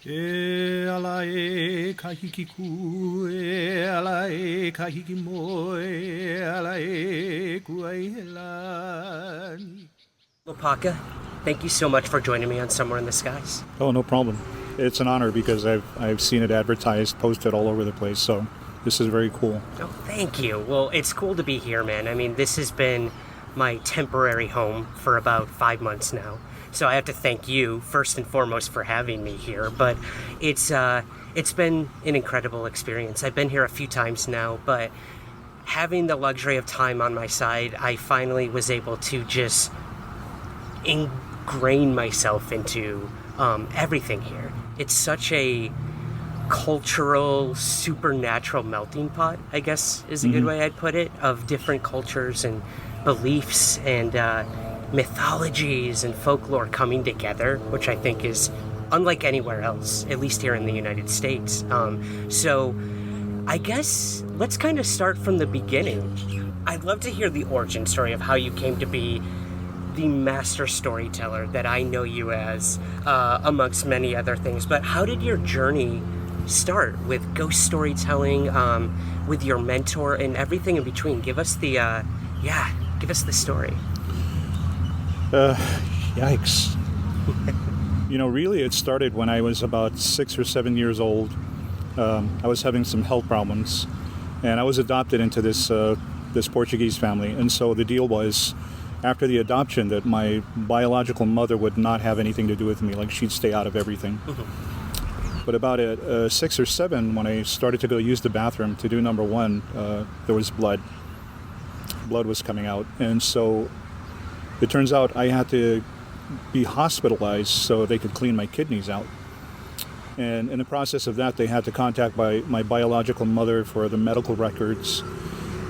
E ala e kahiki ku, e ala e kahiki mo, e ala e kuailani. Lopaka, thank you so much for joining me on Somewhere in the Skies. Oh, no problem. It's an honor because I've seen it advertised, posted all over the place, so this is very cool. Oh, thank you. Well, it's cool to be here, man. I mean, this has been my temporary home for about 5 months now. So I have to thank you, first and foremost, for having me here. But it's been an incredible experience. I've been here a few times now, but having the luxury of time on my side, I finally was able to just ingrain myself into everything here. It's such a cultural, supernatural melting pot, I guess is a good way I'd put it, of different cultures and beliefs and mythologies and folklore coming together, which I think is unlike anywhere else, at least here in the United States. So I guess let's kind of start from the beginning. I'd love to hear the origin story of how you came to be the master storyteller that I know you as, amongst many other things. But how did your journey start with ghost storytelling, with your mentor and everything in between? Give us the story. Yikes. Really it started when I was about 6 or 7 years old. I was having some health problems, and I was adopted into this Portuguese family. And so the deal was, after the adoption, that my biological mother would not have anything to do with me, like she'd stay out of everything. But about at 6 or 7, when I started to go use the bathroom to do number one, there was blood. Blood was coming out. And so it turns out I had to be hospitalized so they could clean my kidneys out. And in the process of that, they had to contact my biological mother for the medical records.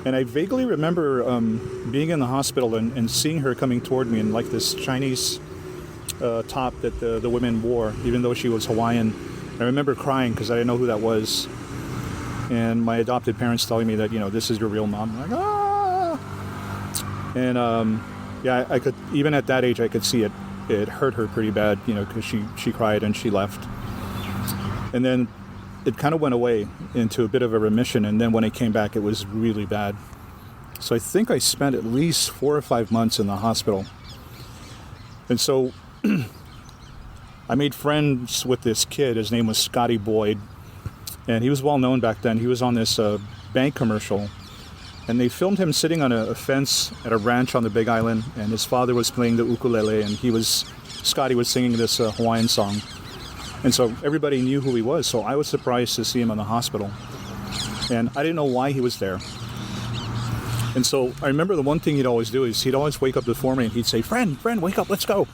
And I vaguely remember being in the hospital and seeing her coming toward me in like this Chinese top that the women wore, even though she was Hawaiian. I remember crying because I didn't know who that was. And my adopted parents telling me that, this is your real mom. I'm like, ah! And I could, even at that age, I could see it hurt her pretty bad, because she cried and she left. And then it kind of went away into a bit of a remission, and then when it came back, it was really bad. So I think I spent at least 4 or 5 months in the hospital. And so I made friends with this kid. His name was Scotty Boyd, and he was well known back then. He was on this bank commercial, and they filmed him sitting on a fence at a ranch on the Big Island, and his father was playing the ukulele, and Scotty was singing this Hawaiian song. And so everybody knew who he was, so I was surprised to see him in the hospital. And I didn't know why he was there. And so I remember the one thing he'd always do is he'd always wake up before me and he'd say, friend, wake up, let's go.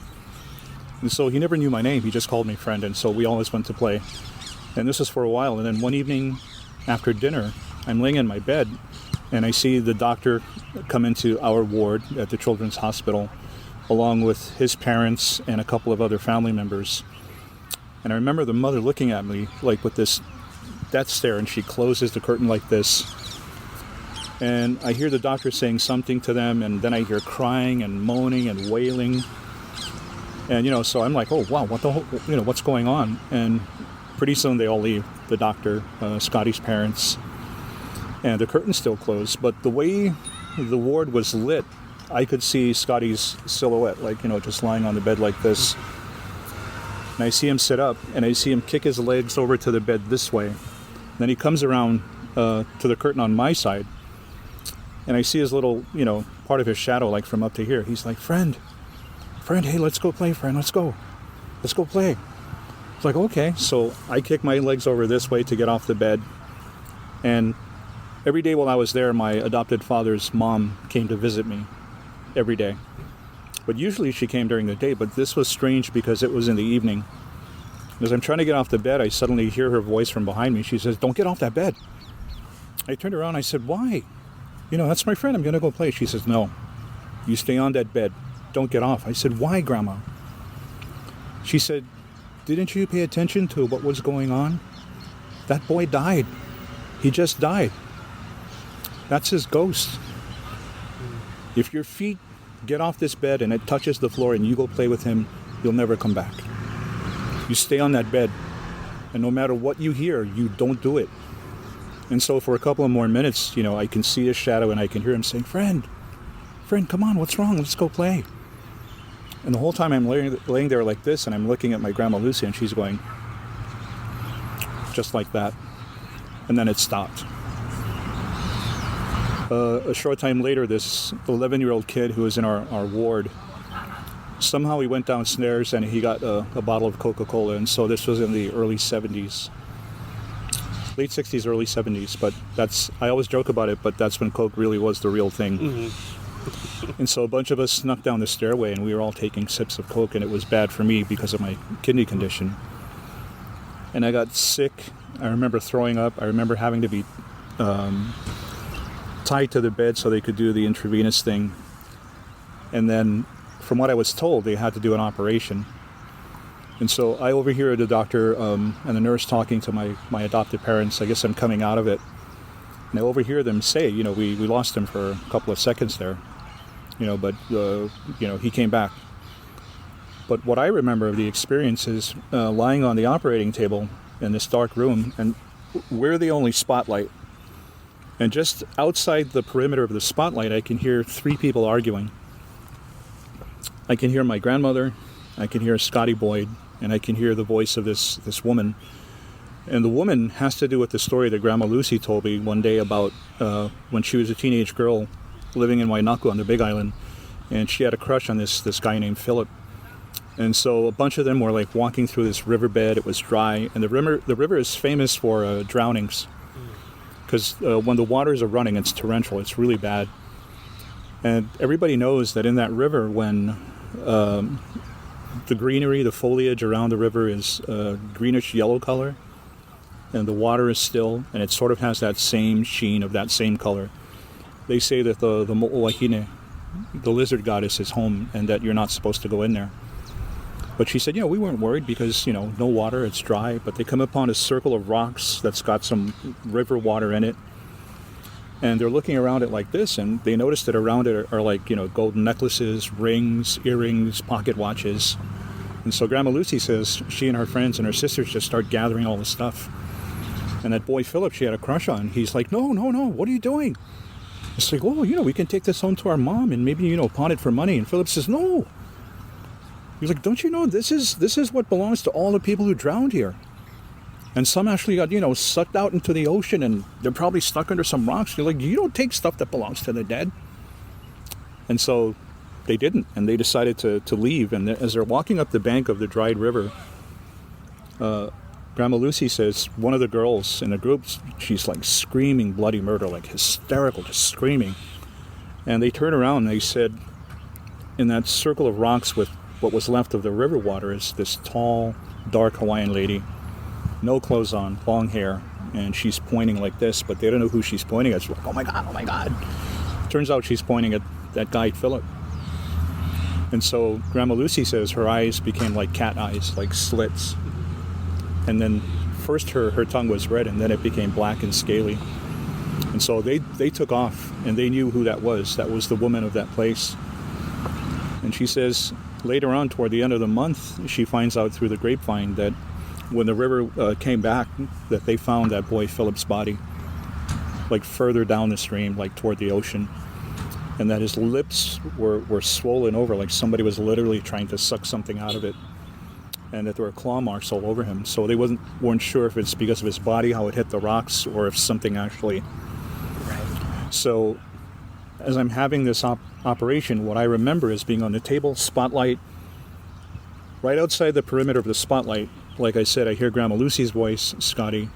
And so he never knew my name, he just called me friend, and so we always went to play. And this was for a while, and then one evening after dinner, I'm laying in my bed, and I see the doctor come into our ward at the Children's Hospital, along with his parents and a couple of other family members. And I remember the mother looking at me like with this death stare, and she closes the curtain like this. And I hear the doctor saying something to them, and then I hear crying and moaning and wailing. And, so I'm like, oh, wow, what the whole, what's going on? And pretty soon they all leave, the doctor, Scotty's parents, and the curtain's still closed. But the way the ward was lit, I could see Scotty's silhouette, like, just lying on the bed like this. And I see him sit up, and I see him kick his legs over to the bed this way. Then he comes around to the curtain on my side, and I see his little, part of his shadow, like from up to here. He's like, friend, hey, let's go play, friend, let's go play. It's like, okay. So I kick my legs over this way to get off the bed. And every day while I was there, my adopted father's mom came to visit me every day. But usually she came during the day, but this was strange because it was in the evening. As I'm trying to get off the bed, I suddenly hear her voice from behind me. She says, don't get off that bed. I turned around, I said, why? That's my friend, I'm going to go play. She says, no, you stay on that bed. Don't get off. I said, why, Grandma? She said, didn't you pay attention to what was going on? That boy died. He just died. That's his ghost. If your feet get off this bed and it touches the floor and you go play with him, you'll never come back. You stay on that bed. And no matter what you hear, you don't do it. And so for a couple of more minutes, I can see his shadow and I can hear him saying, friend, come on, what's wrong? Let's go play. And the whole time I'm laying there like this, and I'm looking at my Grandma Lucy, and she's going, just like that. And then it stopped. A short time later, this 11-year-old kid who was in our ward, somehow he went downstairs and he got a bottle of Coca-Cola. And so this was in the early 70s. Late 60s, early 70s. But I always joke about it, but that's when Coke really was the real thing. Mm-hmm. And so a bunch of us snuck down the stairway, and we were all taking sips of Coke, and it was bad for me because of my kidney condition. And I got sick. I remember throwing up. I remember having to be tied to the bed so they could do the intravenous thing. And then, from what I was told, they had to do an operation. And so I overhear the doctor and the nurse talking to my adopted parents. I guess I'm coming out of it. And I overhear them say, we lost him for a couple of seconds there. But he came back. But what I remember of the experience is lying on the operating table in this dark room, and we're the only spotlight. And just outside the perimeter of the spotlight, I can hear 3 people arguing. I can hear my grandmother, I can hear Scotty Boyd, and I can hear the voice of this woman. And the woman has to do with the story that Grandma Lucy told me one day about when she was a teenage girl living in Wainaku on the Big Island, and she had a crush on this guy named Philip. And so a bunch of them were like walking through this riverbed. It was dry, and the river is famous for drownings, because when the waters are running, it's torrential. It's really bad. And everybody knows that in that river, when the greenery, the foliage around the river is greenish yellow color, and the water is still, and it sort of has that same sheen of that same color. They say that the Mo'owahine, the lizard goddess, is home, and that you're not supposed to go in there. But she said, we weren't worried because, no water, it's dry. But they come upon a circle of rocks that's got some river water in it. And they're looking around it like this, and they notice that around it are like, golden necklaces, rings, earrings, pocket watches. And so Grandma Lucy says she and her friends and her sisters just start gathering all the stuff. And that boy Philip she had a crush on, he's like, no, what are you doing? It's like, we can take this home to our mom and maybe, pawn it for money. And Philip says, no. He's like, don't you know this is what belongs to all the people who drowned here? And some actually got, sucked out into the ocean, and they're probably stuck under some rocks. You're like, you don't take stuff that belongs to the dead. And so they didn't, and they decided to leave. And as they're walking up the bank of the dried river, Grandma Lucy says one of the girls in the group, she's like screaming bloody murder, like hysterical, just screaming. And they turn around and they said, in that circle of rocks with what was left of the river water is this tall, dark Hawaiian lady, no clothes on, long hair, and she's pointing like this, but they don't know who she's pointing at. She's like, oh my God. Turns out she's pointing at that guy, Philip. And so Grandma Lucy says her eyes became like cat eyes, like slits. And then first her tongue was red, and then it became black and scaly. And so they took off, and they knew who that was. That was the woman of that place. And she says later on, toward the end of the month, she finds out through the grapevine that when the river came back, that they found that boy Philip's body, like further down the stream, like toward the ocean. And that his lips were swollen over, like somebody was literally trying to suck something out of it. And that there were claw marks all over him. So they weren't sure if it's because of his body, how it hit the rocks, or if something actually... Right. So as I'm having this operation, what I remember is being on the table, spotlight, right outside the perimeter of the spotlight. Like I said, I hear Grandma Lucy's voice, Scotty,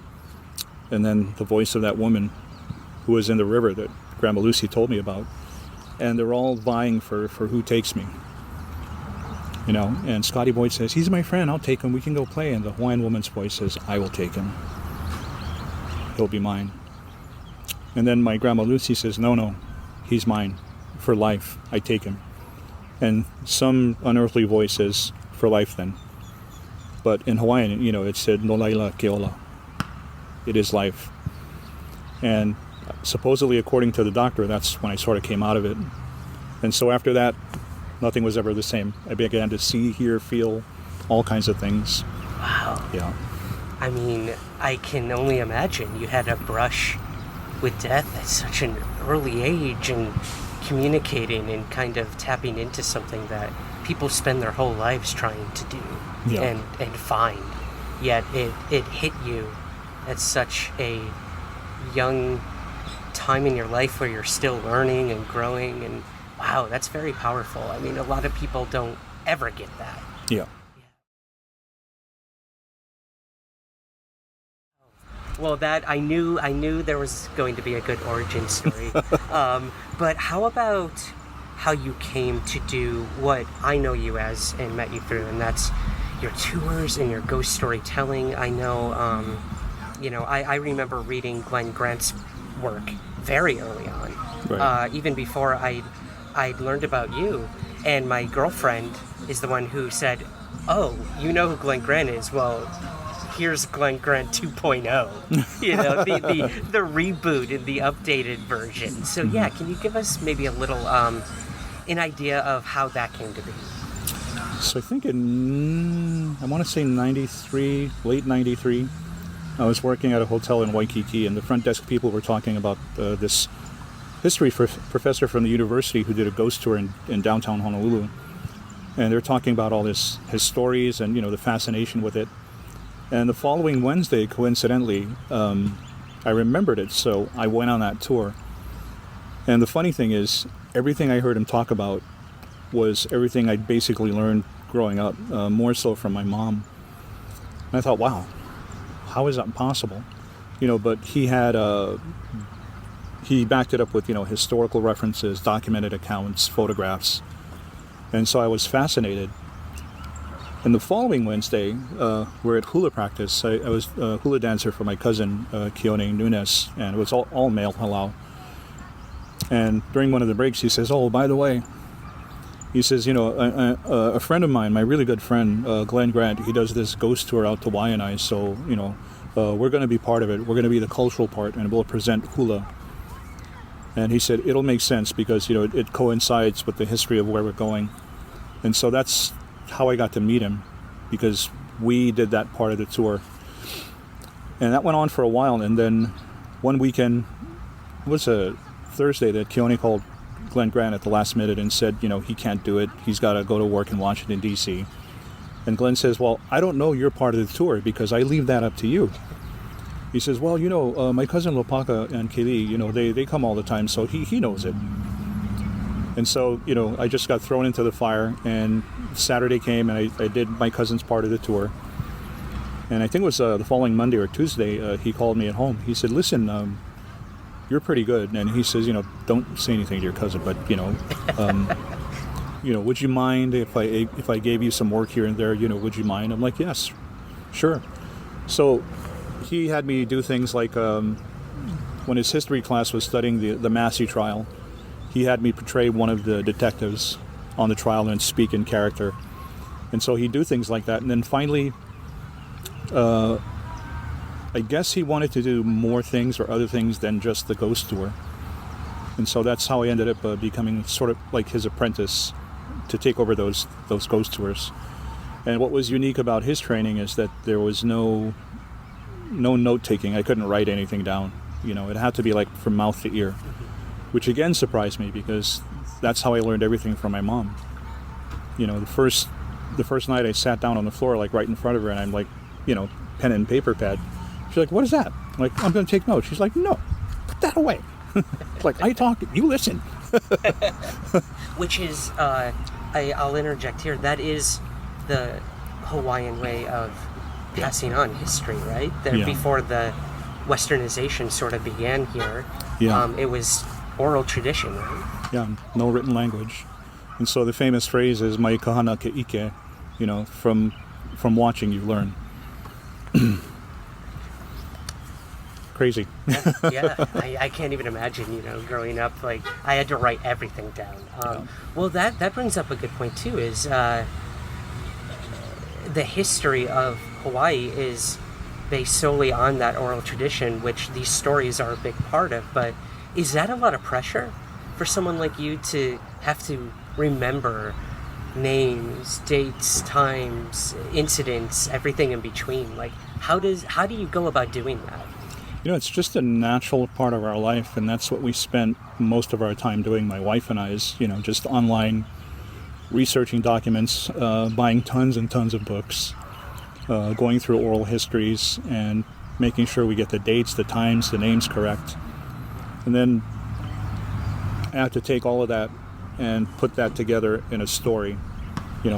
and then the voice of that woman who was in the river that Grandma Lucy told me about. And they're all vying for who takes me. And Scotty Boyd says, he's my friend, I'll take him, we can go play. And the Hawaiian woman's voice says, I will take him. He'll be mine. And then my Grandma Lucy says, no, he's mine. For life, I take him. And some unearthly voice says, for life then. But in Hawaiian, it said, no laila keola. It is life. And supposedly, according to the doctor, that's when I sort of came out of it. And so after that, nothing was ever the same. I began to see, hear, feel all kinds of things. Wow. Yeah. I mean, I can only imagine you had a brush with death at such an early age and communicating and kind of tapping into something that people spend their whole lives trying to do and find. Yet it hit you at such a young time in your life where you're still learning and growing, and wow, that's very powerful. I mean, a lot of people don't ever get that. Yeah. Well, that I knew there was going to be a good origin story. But how about how you came to do what I know you as and met you through, and that's your tours and your ghost storytelling. I know, I remember reading Glenn Grant's work very early on, Right. even before I'd learned about you. And my girlfriend is the one who said, "Oh, you know who Glenn Grant is? Well, here's Glenn Grant 2.0, the reboot and the updated version." So yeah, can you give us maybe a little an idea of how that came to be? So I think I want to say 93, late 93, I was working at a hotel in Waikiki, and the front desk people were talking about this history professor from the university who did a ghost tour in downtown Honolulu. And they're talking about all his stories and, the fascination with it. And the following Wednesday, coincidentally, I remembered it, so I went on that tour. And the funny thing is, everything I heard him talk about was everything I'd basically learned growing up, more so from my mom. And I thought, wow, how is that possible? But he had, he backed it up with, historical references, documented accounts, photographs. And so I was fascinated. And the following Wednesday, we're at hula practice. I was a hula dancer for my cousin, Keone Nunes, and it was all male halau. And during one of the breaks, he says, "Oh, by the way," he says, a friend of mine, my really good friend, Glenn Grant, he does this ghost tour out to Waianae, so, we're going to be part of it. We're going to be the cultural part, and we'll present hula. And he said, it'll make sense because, it coincides with the history of where we're going. And so that's how I got to meet him, because we did that part of the tour. And that went on for a while, and then one weekend, it was a Thursday, that Keone called Glenn Grant at the last minute and said, he can't do it. He's got to go to work in Washington, D.C. And Glenn says, "Well, I don't know your part of the tour because I leave that up to you." He says, "Well, my cousin Lopaka and Kili, they come all the time, so he knows it." And so, I just got thrown into the fire, and Saturday came, and I did my cousin's part of the tour. And I think it was the following Monday or Tuesday, he called me at home. He said, "Listen, you're pretty good." And he says, "Don't say anything to your cousin, but, would you mind if I gave you some work here and there, would you mind?" I'm like, "Yes, sure." So he had me do things like when his history class was studying the Massey trial, he had me portray one of the detectives on the trial and speak in character. And so he'd do things like that. And then finally, I guess he wanted to do more things or other things than just the ghost tour. And so that's how I ended up becoming sort of like his apprentice to take over those ghost tours. And what was unique about his training is that there was no note-taking. I couldn't write anything down. It had to be like from mouth to ear, which again surprised me because that's how I learned everything from my mom. The first night I sat down on the floor, like right in front of her, and I'm like, pen and paper pad. She's like, "What is that?" I'm like, "I'm going to take notes." She's like, "No, put that away." Like, I talk, you listen. Which is, I'll interject here, that is the Hawaiian way of passing on history, right? Before the westernization sort of began here, it was oral tradition, right? Yeah, no written language. And so the famous phrase is, "Mai kahana ke ike," from watching you learn. Crazy. I can't even imagine, growing up, like, I had to write everything down. Well, that brings up a good point, too, is the history of Hawaii is based solely on that oral tradition, which these stories are a big part of. But is that a lot of pressure for someone like you to have to remember names, dates, times, incidents, everything in between. Like, how do you go about doing that? It's just a natural part of our life, and that's what we spent most of our time doing, my wife and I, is, just online researching documents, buying tons and tons of books, going through oral histories, and making sure we get the dates, the times, the names correct. And then I have to take all of that and put that together in a story,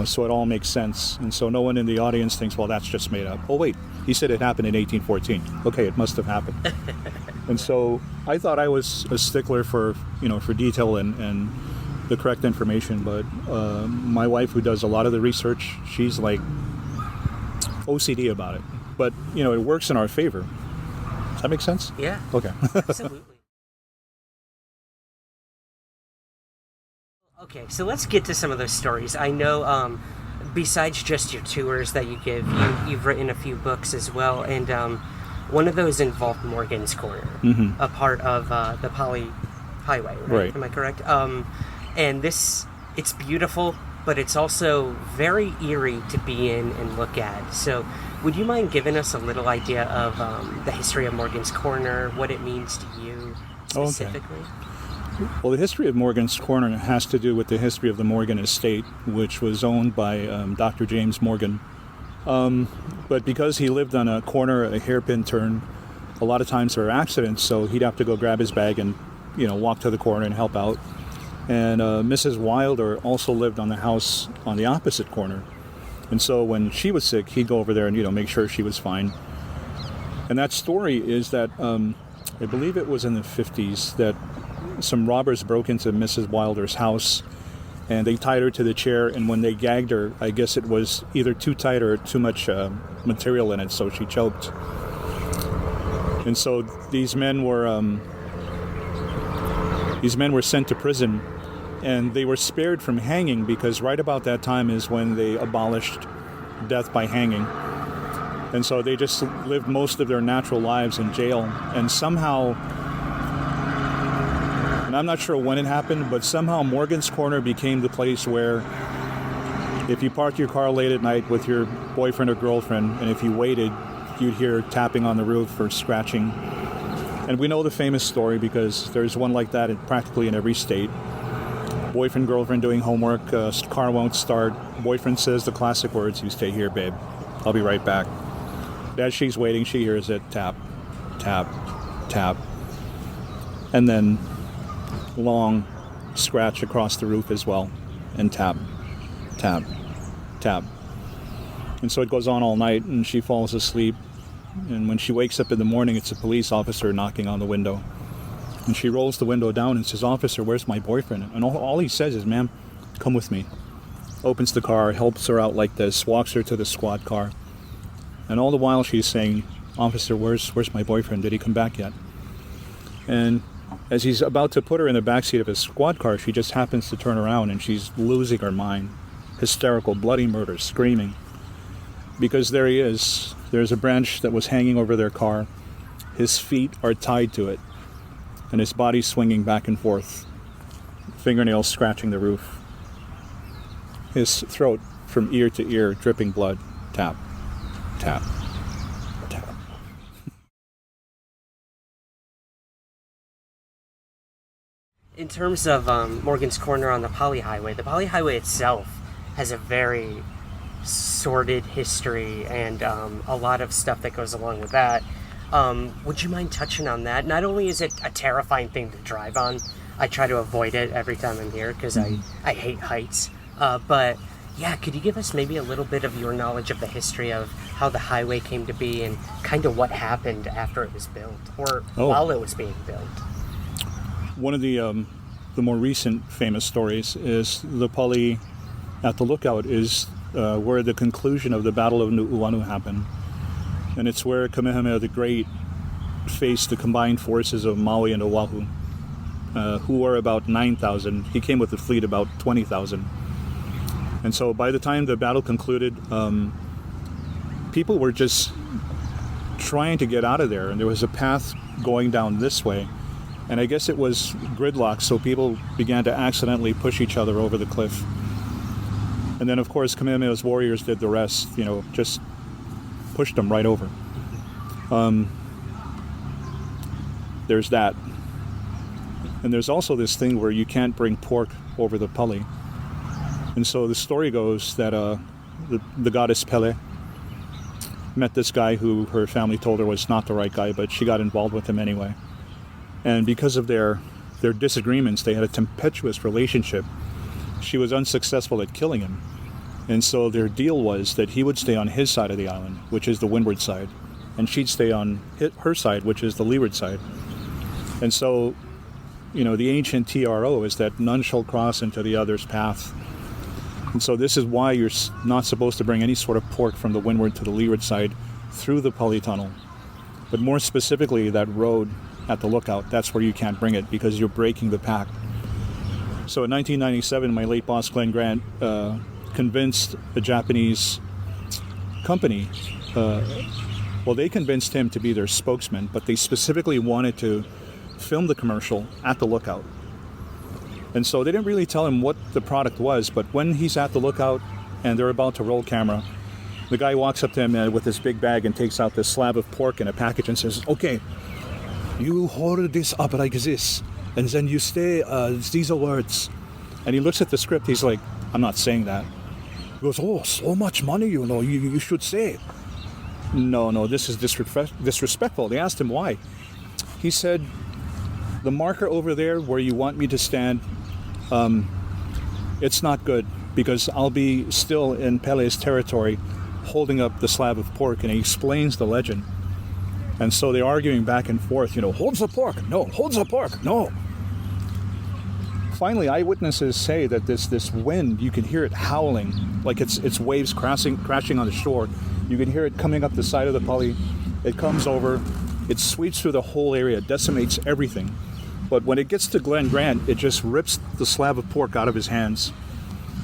so it all makes sense. And so no one in the audience thinks, well, that's just made up. Oh, wait, he said it happened in 1814. Okay, it must have happened. And so I thought I was a stickler for detail and the correct information, but my wife, who does a lot of the research, she's like OCD about it. But, it works in our favor. Does that make sense? Yeah. Okay. Absolutely. Okay, so let's get to some of those stories. I know, besides just your tours that you give, you've written a few books as well, and one of those involved Morgan's Corner, a part of the Pali Highway, right? Am I correct? And it's beautiful, but it's also very eerie to be in and look at. So would you mind giving us a little idea of the history of Morgan's Corner, what it means to you specifically? Okay. Well, the history of Morgan's Corner has to do with the history of the Morgan estate, which was owned by Dr. James Morgan. But because he lived on a corner, a hairpin turn, a lot of times there were accidents, so he'd have to go grab his bag and, walk to the corner and help out. And Mrs. Wilder also lived on the house on the opposite corner. And so when she was sick, he'd go over there and, make sure she was fine. And that story is that, I believe it was in the 50s, that some robbers broke into Mrs. Wilder's house, and they tied her to the chair, and when they gagged her, I guess it was either too tight or too much material in it, so she choked. And so these men were sent to prison, and they were spared from hanging because right about that time is when they abolished death by hanging. And so they just lived most of their natural lives in jail, and somehow, and I'm not sure when it happened, but somehow Morgan's Corner became the place where if you parked your car late at night with your boyfriend or girlfriend, and if you waited, you'd hear tapping on the roof or scratching. And we know the famous story because there's one like that practically in every state. Boyfriend, girlfriend doing homework, car won't start. Boyfriend says the classic words, "You stay here, babe. I'll be right back." As she's waiting, she hears it tap, tap, tap. And then long scratch across the roof as well, and tap, tap, tap. And so it goes on all night, and she falls asleep. And when she wakes up in the morning, it's a police officer knocking on the window. And she rolls the window down and says, "Officer, where's my boyfriend?" And all he says is, "Ma'am, come with me." Opens the car, helps her out like this, walks her to the squad car. And all the while she's saying, "Officer, where's my boyfriend? Did he come back yet?" And as he's about to put her in the backseat of his squad car, she just happens to turn around and she's losing her mind. Hysterical, bloody murder, screaming. Because there he is. There's a branch that was hanging over their car. His feet are tied to it. And his body swinging back and forth. Fingernails scratching the roof. His throat from ear to ear, dripping blood. Tap, tap, tap. In terms of Morgan's Corner on the Pali Highway, the Pali Highway itself has a very sordid history and a lot of stuff that goes along with that. Would you mind touching on that? Not only is it a terrifying thing to drive on, I try to avoid it every time I'm here because I hate heights. But yeah, could you give us maybe a little bit of your knowledge of the history of how the highway came to be and kind of what happened after it was built or while it was being built? One of the more recent famous stories is the Pali at the Lookout is where the conclusion of the Battle of Nu'uanu happened. And it's where Kamehameha the Great faced the combined forces of Maui and Oahu, who were about 9,000. He came with a fleet about 20,000. And so by the time the battle concluded, people were just trying to get out of there. And there was a path going down this way. And I guess it was gridlock, so people began to accidentally push each other over the cliff. And then, of course, Kamehameha's warriors did the rest, just pushed them right over. There's that. And there's also this thing where you can't bring pork over the Pali. And so the story goes that the goddess Pele met this guy who her family told her was not the right guy, but she got involved with him anyway. And because of their disagreements, they had a tempestuous relationship. She was unsuccessful at killing him. And so their deal was that he would stay on his side of the island, which is the windward side, and she'd stay on her side, which is the leeward side. And so, the ancient TRO is that none shall cross into the other's path. And so this is why you're not supposed to bring any sort of pork from the windward to the leeward side through the Pali Tunnel. But more specifically, that road at the lookout, that's where you can't bring it because you're breaking the pact. So in 1997, my late boss, Glenn Grant, convinced a Japanese company, they convinced him to be their spokesman, but they specifically wanted to film the commercial at the lookout. And so they didn't really tell him what the product was, but when he's at the lookout and they're about to roll camera, the guy walks up to him with this big bag and takes out this slab of pork in a package and says, "Okay, you hold this up like this, and then you say these are words." And he looks at the script, he's like, "I'm not saying that." He goes, "Oh, so much money, you should say." No, this is disrespectful. They asked him why. He said, "The marker over there where you want me to stand, it's not good because I'll be still in Pele's territory holding up the slab of pork," and he explains the legend. And so they're arguing back and forth, "Holds the pork, no, holds the pork, no." Finally, eyewitnesses say that this wind, you can hear it howling, like it's waves crashing on the shore. You can hear it coming up the side of the Pali. It comes over, it sweeps through the whole area, decimates everything. But when it gets to Glenn Grant, it just rips the slab of pork out of his hands.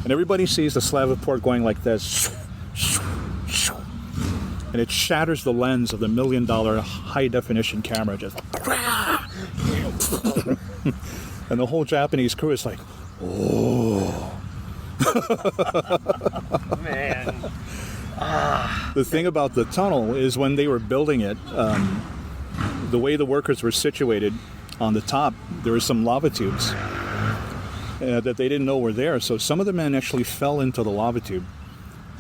And everybody sees the slab of pork going like this. And it shatters the lens of the $1 million high-definition camera. Just and the whole Japanese crew is like, "Oh." Man. The thing about the tunnel is when they were building it, the way the workers were situated on the top, there were some lava tubes that they didn't know were there. So some of the men actually fell into the lava tube.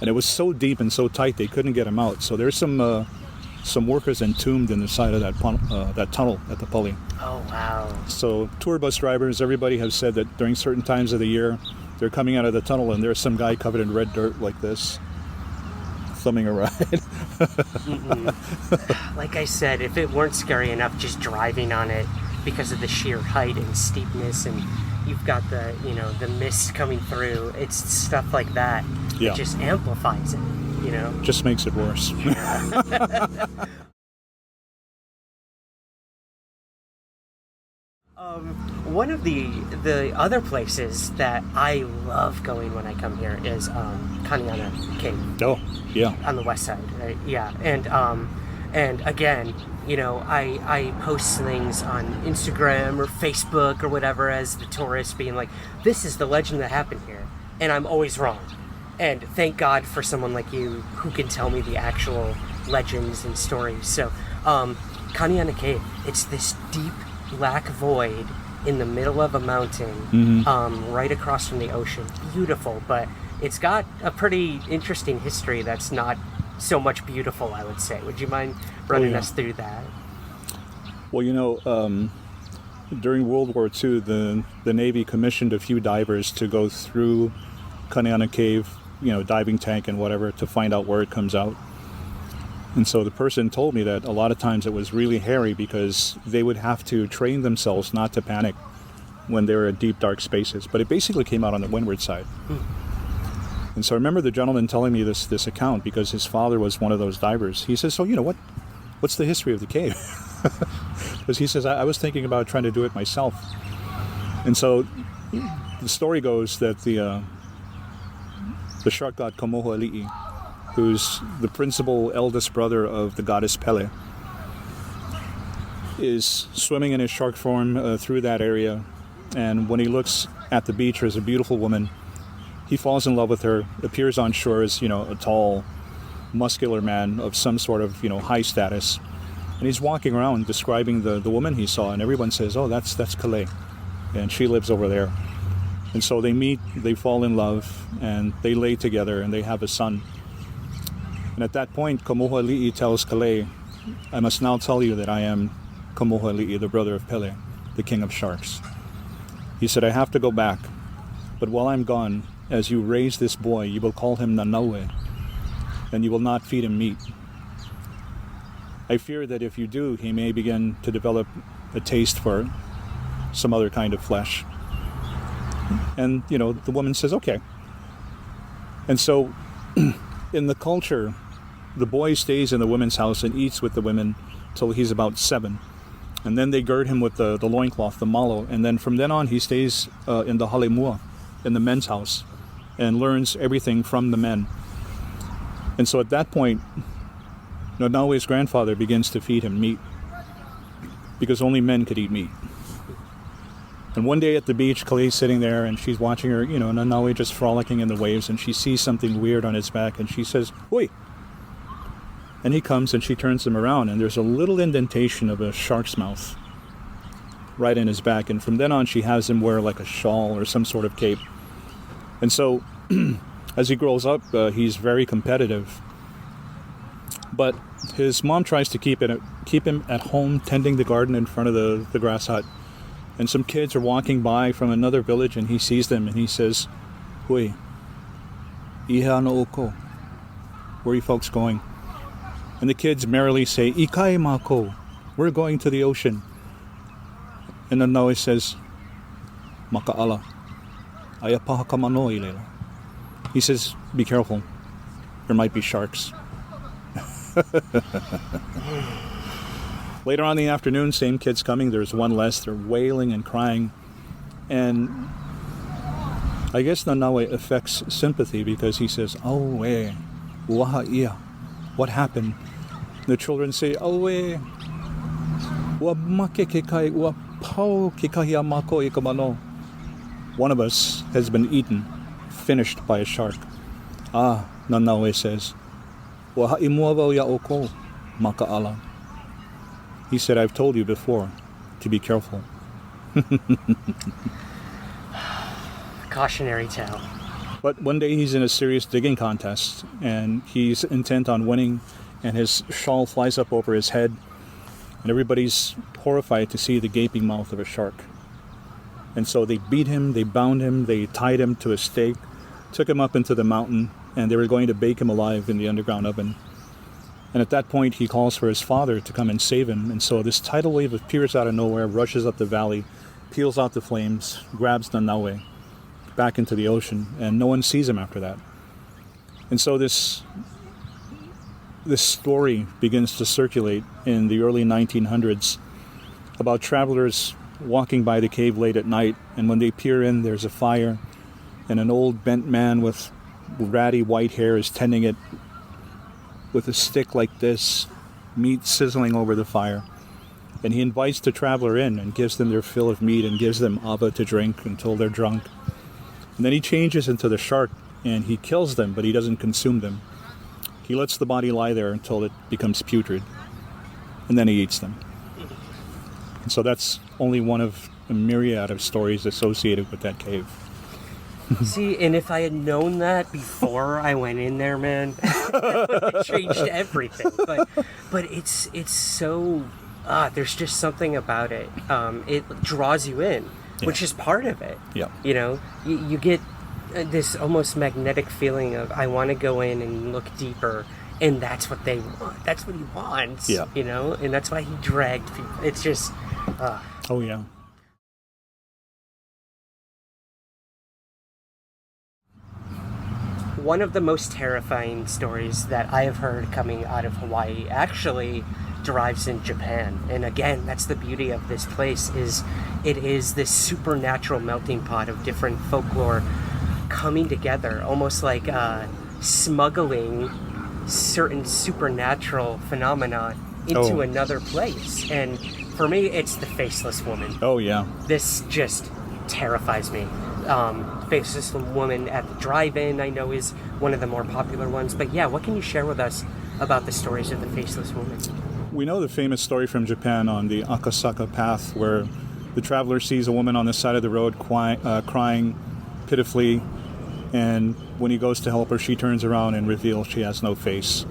And it was so deep and so tight they couldn't get them out. So there's some workers entombed in the side of that tunnel at the Pali. Oh, wow. So tour bus drivers, everybody has said that during certain times of the year, they're coming out of the tunnel and there's some guy covered in red dirt like this, thumbing a ride. Mm-hmm. Like I said, if it weren't scary enough just driving on it because of the sheer height and steepness, and you've got the mist coming through, it's stuff like that. Yeah. It just amplifies it, Just makes it worse. One of the other places that I love going when I come here is Kaneana Cave. Oh, yeah. On the west side, right? Yeah, and again, I post things on Instagram or Facebook or whatever as the tourist, being like, "This is the legend that happened here," and I'm always wrong. And thank God for someone like you who can tell me the actual legends and stories. So, Kaneana Cave, it's this deep black void in the middle of a mountain, right across from the ocean. Beautiful, but it's got a pretty interesting history that's not so much beautiful, I would say. Would you mind running us through that? Well, during World War II, the Navy commissioned a few divers to go through Kaneana Cave, diving tank and whatever, to find out where it comes out. And so the person told me that a lot of times it was really hairy because they would have to train themselves not to panic when they were in deep, dark spaces. But it basically came out on the windward side. And so I remember the gentleman telling me this account because his father was one of those divers. He says, "So, what's the history of the cave?" Because he says, I was thinking about trying to do it myself. And so the story goes that the shark god Kamohoali'i, who's the principal eldest brother of the goddess Pele, is swimming in his shark form through that area. And when he looks at the beach, there's a beautiful woman He falls in love with her, appears on shore as, a tall, muscular man of some sort of, high status. And he's walking around describing the woman he saw, and everyone says, oh, that's Kale. And she lives over there. And so they meet, they fall in love, and they lay together, and they have a son. And at that point, Kamohoali'i tells Kale, I must now tell you that I am Kamohoali'i, the brother of Pele, the king of sharks. He said, I have to go back, but while I'm gone, as you raise this boy, you will call him Nanaue, and you will not feed him meat. I fear that if you do, he may begin to develop a taste for some other kind of flesh. And, the woman says, okay. And so, in the culture, the boy stays in the woman's house and eats with the women till he's about 7. And then they gird him with the loincloth, the malo. And then from then on, he stays in the halemua, in the men's house, and learns everything from the men. And so at that point, Nanaue's grandfather begins to feed him meat, because only men could eat meat. And one day at the beach, Kale's sitting there, and she's watching her, Nanaue just frolicking in the waves, and she sees something weird on his back, and she says, "Oi!" And he comes, and she turns him around, and there's a little indentation of a shark's mouth right in his back. And from then on, she has him wear like a shawl or some sort of cape. And so, as he grows up, he's very competitive. But his mom tries to keep him at home, tending the garden in front of the grass hut. And some kids are walking by from another village, and he sees them, and he says, "Hui, iha no oko. Where are you folks going?" And the kids merrily say, "Ikai mako. We're going to the ocean." And Nanaue says, "Maka'ala. Ayapaha kamano ilela." He says, "Be careful. There might be sharks." Later on in the afternoon, same kids coming. There's one less. They're wailing and crying. And I guess Nanaue affects sympathy, because he says, "Aue, waha ia. What happened?" The children say, "Aue, wa make ke kai, wa pau ke kahi a mako I ka mano." One of us has been eaten, finished by a shark. "Ah," Nanaue says, "wa ha'i mua wau ia oko, maka'ala." He said, "I've told you before to be careful." Cautionary tale. But one day he's in a serious digging contest, and he's intent on winning, and his shawl flies up over his head, and everybody's horrified to see the gaping mouth of a shark. And so they beat him, they bound him, they tied him to a stake, took him up into the mountain, and they were going to bake him alive in the underground oven. And at that point, he calls for his father to come and save him. And so this tidal wave appears out of nowhere, rushes up the valley, peels out the flames, grabs Nanaue back into the ocean, and no one sees him after that. And so this story begins to circulate in the early 1900s about travelers walking by the cave late at night, and when they peer in, there's a fire, and an old bent man with ratty white hair is tending it with a stick like this, meat sizzling over the fire. And he invites the traveler in and gives them their fill of meat and gives them ava to drink until they're drunk. And then he changes into the shark, and he kills them, but he doesn't consume them. He lets the body lie there until it becomes putrid, and then he eats them. And so that's only one of a myriad of stories associated with that cave. See, and if I had known that before I went in there, man, it changed everything. But it's so, there's just something about it. It draws you in, which is part of it. Yeah. You get this almost magnetic feeling of, I want to go in and look deeper, and that's what they want. That's what he wants. Yeah. And that's why he dragged people. It's just, Oh, yeah. One of the most terrifying stories that I have heard coming out of Hawaii actually derives in Japan. And again, that's the beauty of this place, is it is this supernatural melting pot of different folklore coming together, almost like smuggling certain supernatural phenomena into another place. And for me, it's the Faceless woman. Oh, yeah. This just terrifies me. Faceless Woman at the Drive-In, I know, is one of the more popular ones. But yeah, what can you share with us about the stories of the Faceless Woman? We know the famous story from Japan on the Akasaka Path, where the traveler sees a woman on the side of the road crying pitifully, and when he goes to help her, she turns around and reveals she has no face.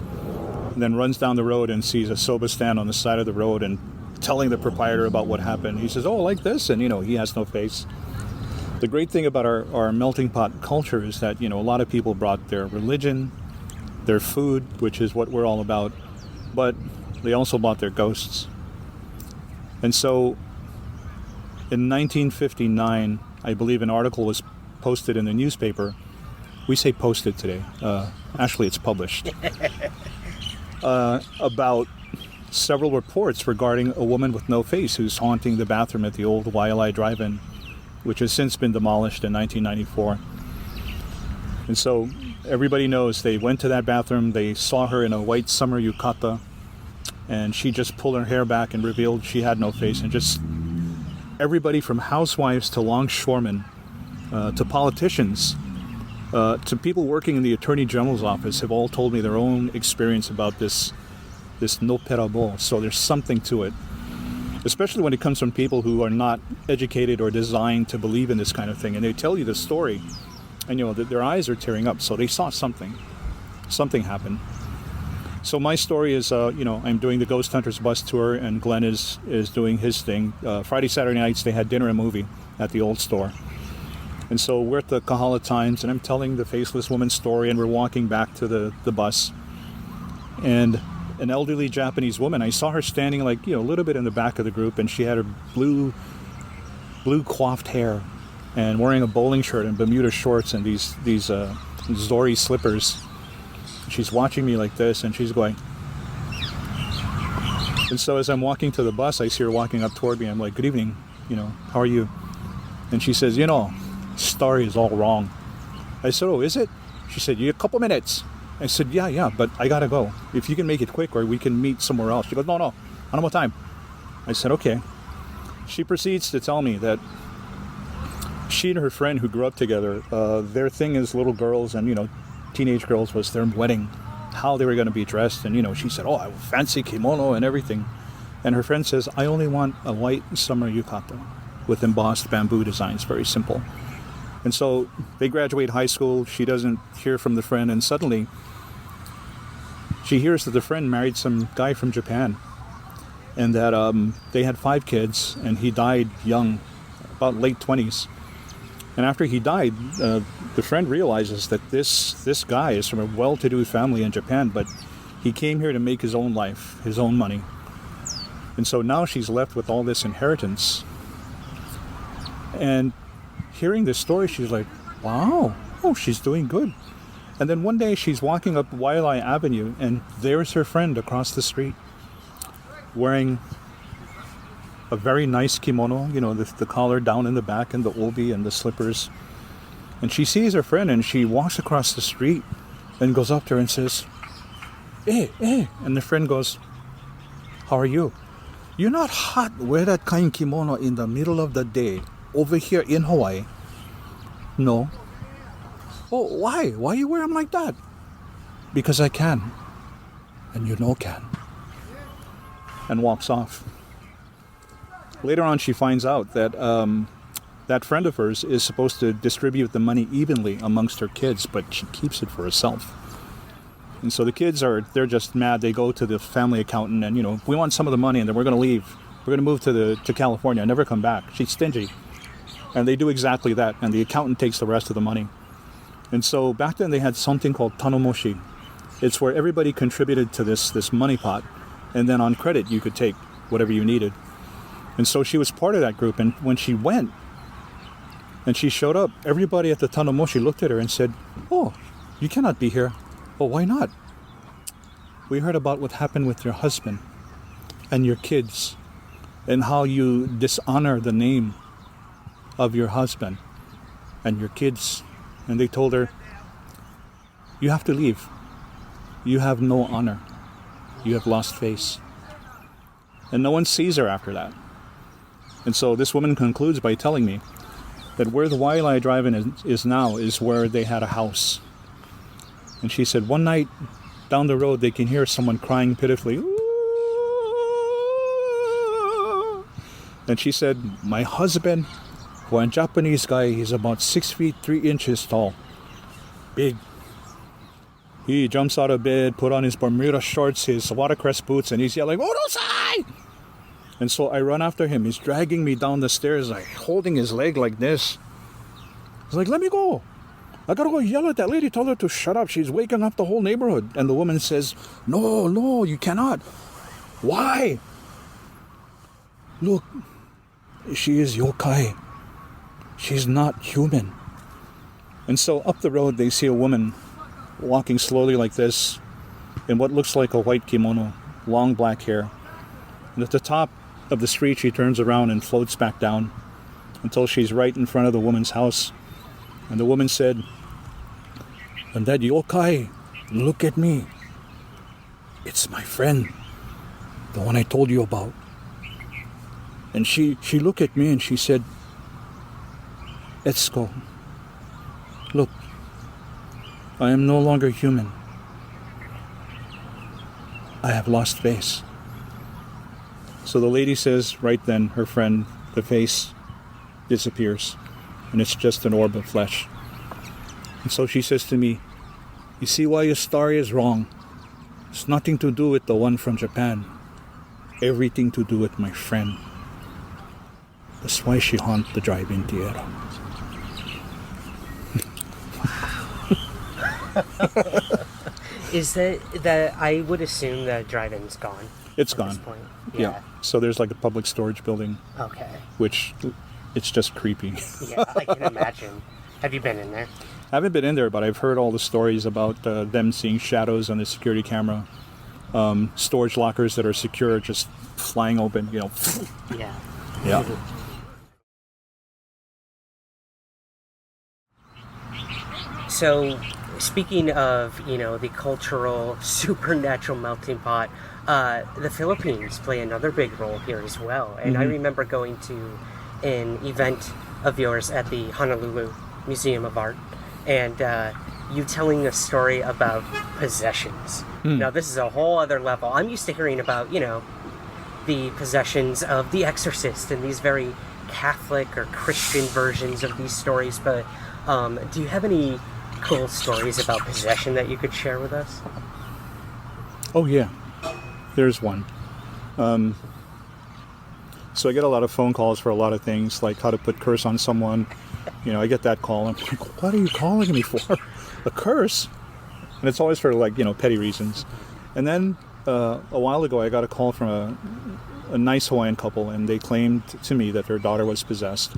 And then runs down the road and sees a soba stand on the side of the road and telling the proprietor about what happened. He says, oh, like this? And, he has no face. The great thing about our melting pot culture is that, a lot of people brought their religion, their food, which is what we're all about, but they also brought their ghosts. And so in 1959, I believe an article was posted in the newspaper. We say posted today. Actually, it's published. About several reports regarding a woman with no face who's haunting the bathroom at the old Waialae Drive-In, which has since been demolished in 1994. And so everybody knows they went to that bathroom, they saw her in a white summer yukata, and she just pulled her hair back and revealed she had no face. And just everybody from housewives to longshoremen, to politicians, to people working in the Attorney General's office have all told me their own experience about this no perabo. So there's something to it, especially when it comes from people who are not educated or designed to believe in this kind of thing. And they tell you the story, and their eyes are tearing up. So they saw something happened. So my story is, I'm doing the Ghost Hunters bus tour, and Glenn is doing his thing. Friday, Saturday nights, they had dinner and movie at the old store. And so we're at the Kahala Times, and I'm telling the Faceless Woman's story, and we're walking back to the bus. And an elderly Japanese woman, I saw her standing a little bit in the back of the group, and she had her blue coiffed hair and wearing a bowling shirt and Bermuda shorts and these Zori slippers. She's watching me like this, and she's going. And so as I'm walking to the bus, I see her walking up toward me. I'm like, good evening, how are you? And she says, story is all wrong. I said, oh, is it? She said, a couple minutes. I said, yeah, but I gotta go. If you can make it quick, or we can meet somewhere else. She goes, no, I don't have time. I said, okay. She proceeds to tell me that she and her friend who grew up together, their thing as little girls and, teenage girls was their wedding, how they were going to be dressed. And, she said, oh, I fancy kimono and everything. And her friend says, I only want a white summer yukata with embossed bamboo designs, very simple. And so they graduate high school. She doesn't hear from the friend, and suddenly she hears that the friend married some guy from Japan, and that they had 5 kids, and he died young, about late 20s. And after he died, the friend realizes that this guy is from a well-to-do family in Japan, but he came here to make his own life, his own money. And so now she's left with all this inheritance. And hearing this story, she's like, wow, she's doing good. And then one day she's walking up Waialae Avenue, and there's her friend across the street wearing a very nice kimono, the collar down in the back and the obi and the slippers. And she sees her friend, and she walks across the street and goes up to her and says, hey. And the friend goes, how are you? You're not hot. Wear that kind of kimono in the middle of the day over here in Hawaii. No. Oh, why? Why you wear them like that? Because I can. And can. And walks off. Later on, she finds out that that friend of hers is supposed to distribute the money evenly amongst her kids, but she keeps it for herself. And so the kids they're just mad. They go to the family accountant and, we want some of the money, and then we're going to leave. We're going to move to California and never come back. She's stingy. And they do exactly that, and the accountant takes the rest of the money. And so back then they had something called tanomoshi. It's where everybody contributed to this money pot, and then on credit you could take whatever you needed. And so she was part of that group, and when she went and she showed up, everybody at the tanomoshi looked at her and said, oh, you cannot be here. Oh, why not? We heard about what happened with your husband and your kids, and how you dishonor the name of your husband and your kids. And they told her, you have to leave. You have no honor. You have lost face. And no one sees her after that. And so this woman concludes by telling me that where the Waialae Drive-In is now is where they had a house. And she said one night down the road they can hear someone crying pitifully. And she said, my husband, one Japanese guy, he's about 6 feet 3 inches tall. Big. He jumps out of bed, put on his Bermuda shorts, his watercress boots, and he's yelling, Orosai! And so I run after him. He's dragging me down the stairs, like holding his leg like this. He's like, let me go. I gotta go yell at that lady, tell her to shut up. She's waking up the whole neighborhood. And the woman says, no, you cannot. Why? Look, she is yokai. She's not human. And so up the road, they see a woman walking slowly like this in what looks like a white kimono, long black hair. And at the top of the street, she turns around and floats back down until she's right in front of the woman's house. And the woman said, and that yokai, look at me. It's my friend, the one I told you about. And she looked at me and she said, Etsuko, look, I am no longer human. I have lost face. So the lady says right then, her friend, the face disappears, and it's just an orb of flesh. And so she says to me, you see why your story is wrong? It's nothing to do with the one from Japan. Everything to do with my friend. That's why she haunts the drive-in theater. Is that I would assume the drive-in's gone. It's at gone. This point. Yeah. So there's like a public storage building. Okay. Which, it's just creepy. Yeah, I can imagine. Have you been in there? I haven't been in there, but I've heard all the stories about them seeing shadows on the security camera. Storage lockers that are secure just flying open, you know. Yeah. Yeah. So, speaking of, the cultural, supernatural melting pot, the Philippines play another big role here as well. And I remember going to an event of yours at the Honolulu Museum of Art, and you telling a story about possessions. Now, this is a whole other level. I'm used to hearing about, the possessions of The Exorcist and these very Catholic or Christian versions of these stories, but do you have any cool stories about possession that you could share with us? Oh, yeah. There's one. So I get a lot of phone calls for a lot of things, like how to put curse on someone. I get that call. I'm like, what are you calling me for? A curse? And it's always for, petty reasons. And then a while ago, I got a call from a nice Hawaiian couple, and they claimed to me that their daughter was possessed.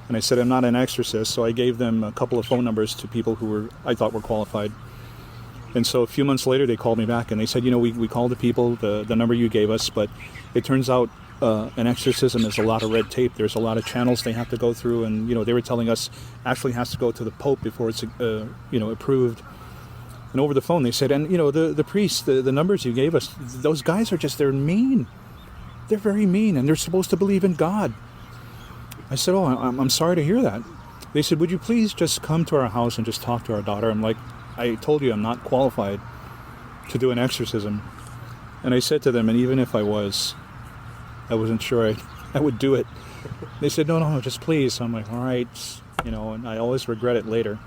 And I said, I'm not an exorcist, so I gave them a couple of phone numbers to people who I thought were qualified. And so a few months later, they called me back, and they said, we called the people, the number you gave us, but it turns out an exorcism is a lot of red tape. There's a lot of channels they have to go through, and, they were telling us actually has to go to the Pope before it's, approved. And over the phone, they said, and, the priest, the numbers you gave us, those guys they're mean. They're very mean, and they're supposed to believe in God. I said, oh, I'm sorry to hear that. They said, would you please just come to our house and just talk to our daughter? I'm like, I told you I'm not qualified to do an exorcism. And I said to them, and even if I wasn't sure I would do it. They said, no, just please. I'm like, all right, and I always regret it later.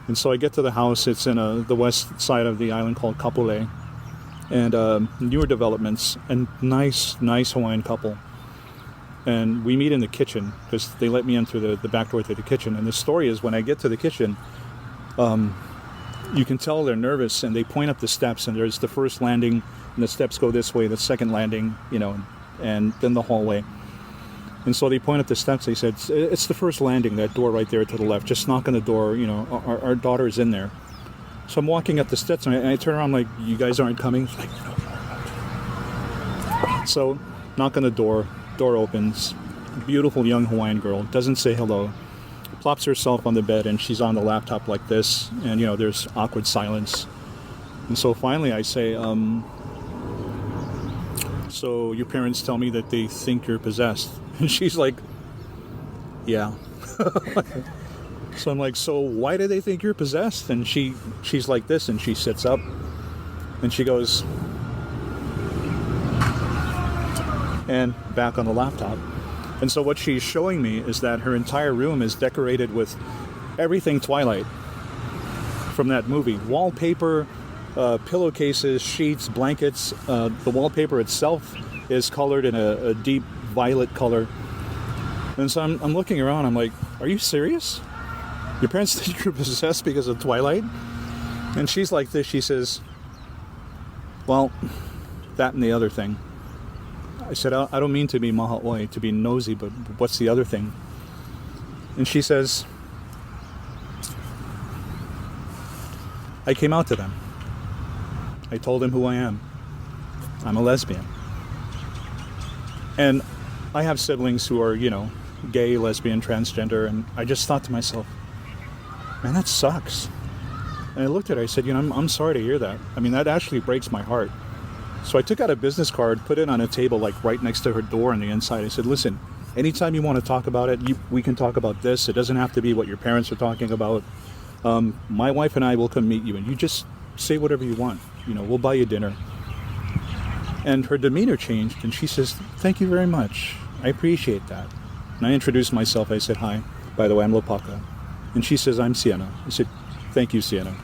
And so I get to the house. It's in the west side of the island called Kapolei. And newer developments, and nice Hawaiian couple. And we meet in the kitchen, because they let me in through the back door to the kitchen. And the story is, when I get to the kitchen, you can tell they're nervous, and they point up the steps, and there's the first landing, and the steps go this way, the second landing, and then the hallway. And so they point up the steps. They said, it's the first landing, that door right there to the left. Just knock on the door, our daughter is in there. So I'm walking up the steps, and I turn around like, you guys aren't coming? It's like, no. So knock on the door opens. Beautiful young Hawaiian girl, doesn't say hello, plops herself on the bed, and she's on the laptop like this, and there's awkward silence. And so finally I say, so your parents tell me that they think you're possessed. And she's like, yeah. So I'm like, so why do they think you're possessed? And she's like this, and she sits up, and she goes, and back on the laptop. And so what she's showing me is that her entire room is decorated with everything Twilight from that movie. Wallpaper, pillowcases, sheets, blankets. The wallpaper itself is colored in a deep violet color. And so I'm looking around, I'm like, are you serious? Your parents think you're possessed because of Twilight? And she's like this, she says, well, that and the other thing. I said, I don't mean to be mahaoi, to be nosy, but what's the other thing? And she says, I came out to them. I told them who I am. I'm a lesbian. And I have siblings who are, gay, lesbian, transgender, and I just thought to myself, man, that sucks. And I looked at her, I said, I'm sorry to hear that. I mean, that actually breaks my heart. So I took out a business card, put it on a table, like right next to her door on the inside. I said, listen, anytime you want to talk about it, we can talk about this. It doesn't have to be what your parents are talking about. My wife and I will come meet you, and you just say whatever you want. We'll buy you dinner. And her demeanor changed, and she says, thank you very much. I appreciate that. And I introduced myself. I said, hi, by the way, I'm Lopaka. And she says, I'm Sienna. I said, thank you, Sienna.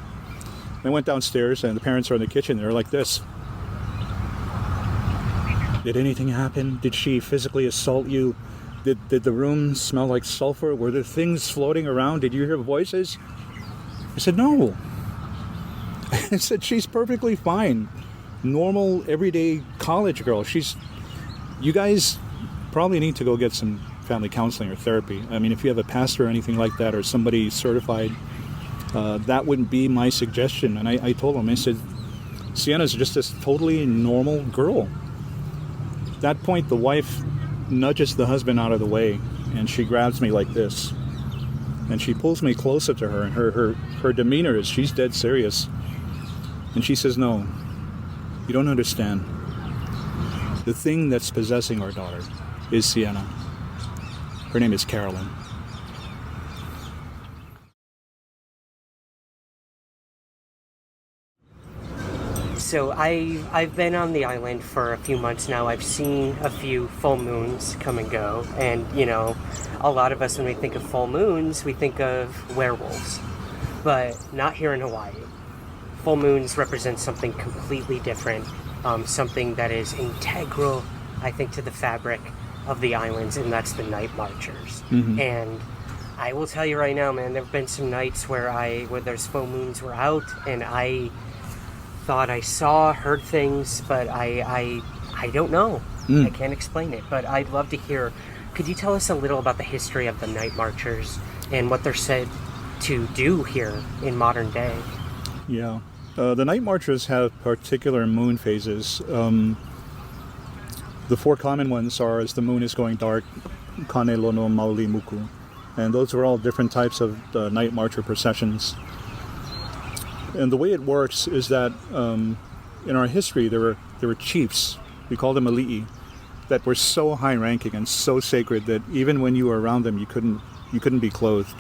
I went downstairs, and the parents are in the kitchen. They're like this. Did anything happen? Did she physically assault you? Did the room smell like sulfur? Were there things floating around? Did you hear voices? I said, no. I said, she's perfectly fine. Normal, everyday college girl. You guys probably need to go get some family counseling or therapy. I mean, if you have a pastor or anything like that, or somebody certified, that wouldn't be my suggestion. And I told him, I said, Sienna's just this totally normal girl. At that point, the wife nudges the husband out of the way, and she grabs me like this. And she pulls me closer to her, and her demeanor is, she's dead serious. And she says, no, you don't understand. The thing that's possessing our daughter is Sienna. Her name is Carolyn. So I've been on the island for a few months now. I've seen a few full moons come and go. And, a lot of us, when we think of full moons, we think of werewolves. But not here in Hawaii. Full moons represent something completely different. Something that is integral, I think, to the fabric of the islands, and that's the night marchers. Mm-hmm. And I will tell you right now, man, there have been some nights where there's full moons were out, and I thought I heard things, but I don't know. I can't explain it, but I'd love to hear. Could you tell us a little about the history of the night marchers and what they're said to do here in modern day? Yeah. The night marchers have particular moon phases. The four common ones are as the moon is going dark, Kane Lono Mauli Muku. And those are all different types of night marcher processions. And the way it works is that in our history there were chiefs, we call them ali'i, that were so high-ranking and so sacred that even when you were around them you couldn't be clothed.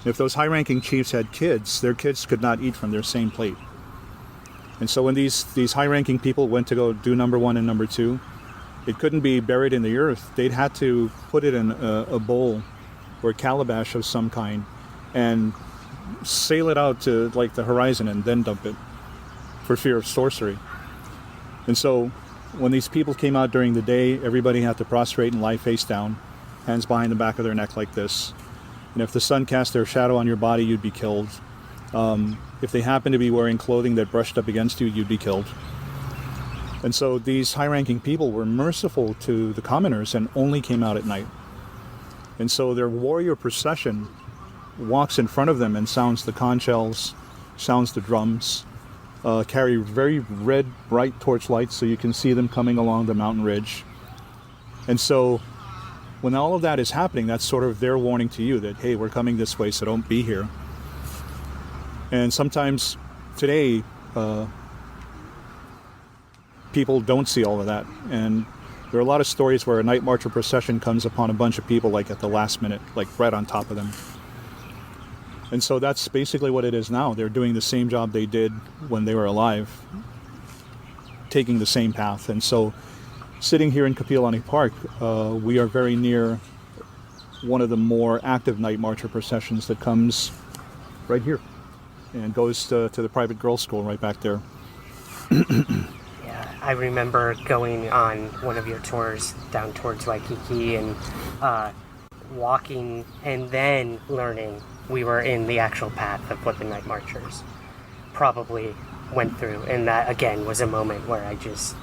If those high-ranking chiefs had kids, their kids could not eat from their same plate. And so when these high-ranking people went to go do number one and number two, it couldn't be buried in the earth. They'd had to put it in a bowl or a calabash of some kind and sail it out to like the horizon and then dump it for fear of sorcery. And so when these people came out during the day, everybody had to prostrate and lie face down, hands behind the back of their neck like this. And if the sun cast their shadow on your body, you'd be killed. If they happened to be wearing clothing that brushed up against you, you'd be killed. And so these high-ranking people were merciful to the commoners and only came out at night. And so their warrior procession walks in front of them and sounds the conch shells, sounds the drums, carry very red, bright torch lights so you can see them coming along the mountain ridge. And so when all of that is happening, that's sort of their warning to you that, hey, we're coming this way, so don't be here. And sometimes today, people don't see all of that. And There are a lot of stories where a night march or procession comes upon a bunch of people like at the last minute, like right on top of them. And so that's basically what it is now. They're doing the same job they did when they were alive, taking the same path. And so sitting here in Kapiolani Park, we are very near one of the more active night marcher processions that comes right here and goes to the private girls' school right back there. Yeah, I remember going on one of your tours down towards Waikiki and walking and then learning we were in the actual path of what the night marchers probably went through. And that, again, was a moment where I just,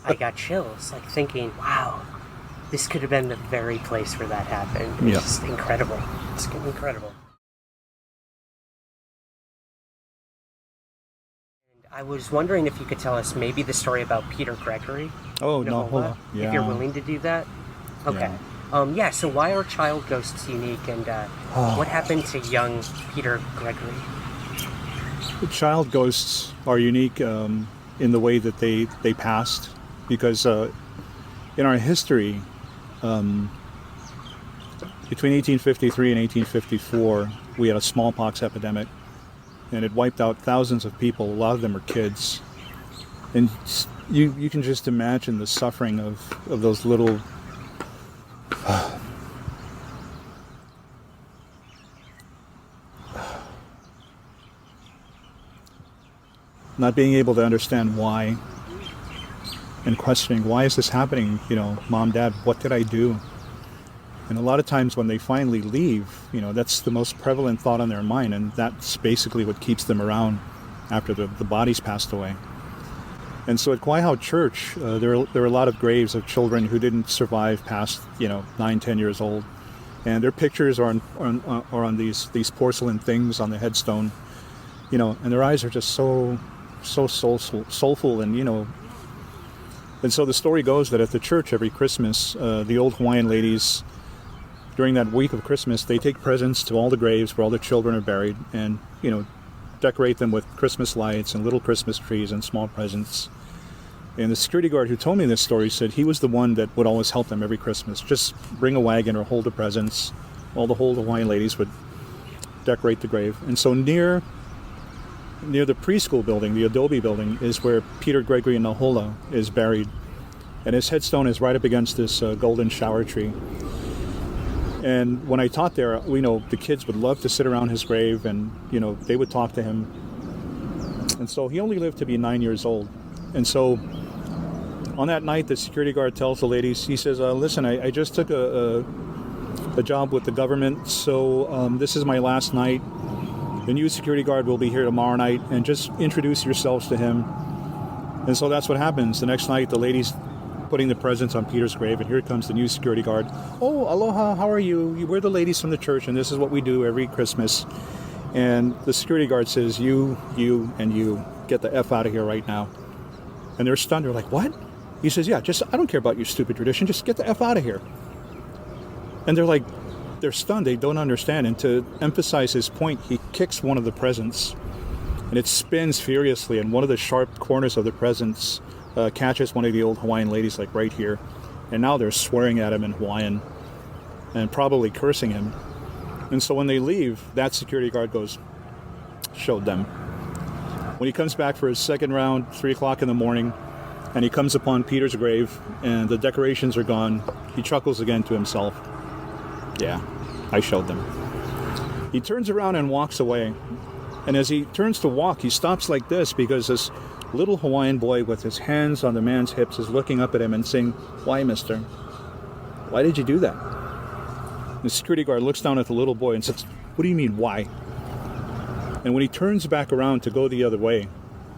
I got chills, like thinking, wow, this could have been the very place where that happened. It's just incredible. It's incredible. I was wondering if you could tell us maybe the story about Peter Gregory. Oh, no, hold on. Yeah. If you're willing to do that. Okay. Yeah. So why are child ghosts unique, and what happened to young Peter Gregory? Child ghosts are unique in the way that they passed, because in our history, between 1853 and 1854, we had a smallpox epidemic. And it wiped out thousands of people. A lot of them are kids. And you can just imagine the suffering of those little... not being able to understand why. And questioning, why is this happening? You know, Mom, Dad, what did I do? And a lot of times when they finally leave, you know, that's the most prevalent thought on their mind, and that's basically what keeps them around after the bodies passed away. And so at Kaiahau Church, there are a lot of graves of children who didn't survive past, 9, 10 years old. And their pictures are on these porcelain things on the headstone, and their eyes are just so soulful, and And so the story goes that at the church every Christmas, the old Hawaiian ladies, during that week of Christmas, they take presents to all the graves where all the children are buried and, decorate them with Christmas lights and little Christmas trees and small presents. And the security guard who told me this story said he was the one that would always help them every Christmas. Just bring a wagon or hold the presents. All the whole Hawaiian ladies would decorate the grave. And so near the preschool building, the Adobe building, is where Peter Gregory Nahola is buried. And his headstone is right up against this golden shower tree. And when I taught there, the kids would love to sit around his grave and, they would talk to him. And so he only lived to be 9 years old. And so on that night, the security guard tells the ladies, he says, listen, I just took a job with the government, so this is my last night. The new security guard will be here tomorrow night, and just introduce yourselves to him. And so that's what happens. The next night, the ladies putting the presents on Peter's grave, and here comes the new security guard. Oh, aloha, how are you? We're the ladies from the church, and this is what we do every Christmas. And the security guard says, you, and you, get the F out of here right now. And they're stunned. They're like, what? He says, yeah, I don't care about your stupid tradition. Just get the F out of here. And they're stunned. They don't understand. And to emphasize his point, he kicks one of the presents, and it spins furiously, and one of the sharp corners of the presents catches one of the old Hawaiian ladies, like right here. And now they're swearing at him in Hawaiian and probably cursing him. And so when they leave, that security guard goes, showed them. When he comes back for his second round, 3 o'clock in the morning, and he comes upon Peter's grave and the decorations are gone, he chuckles again to himself. Yeah, I showed them. He turns around and walks away. And as he turns to walk, he stops like this, because this little Hawaiian boy with his hands on the man's hips is looking up at him and saying, why, mister? Why did you do that? The security guard looks down at the little boy and says, what do you mean, why? And when he turns back around to go the other way,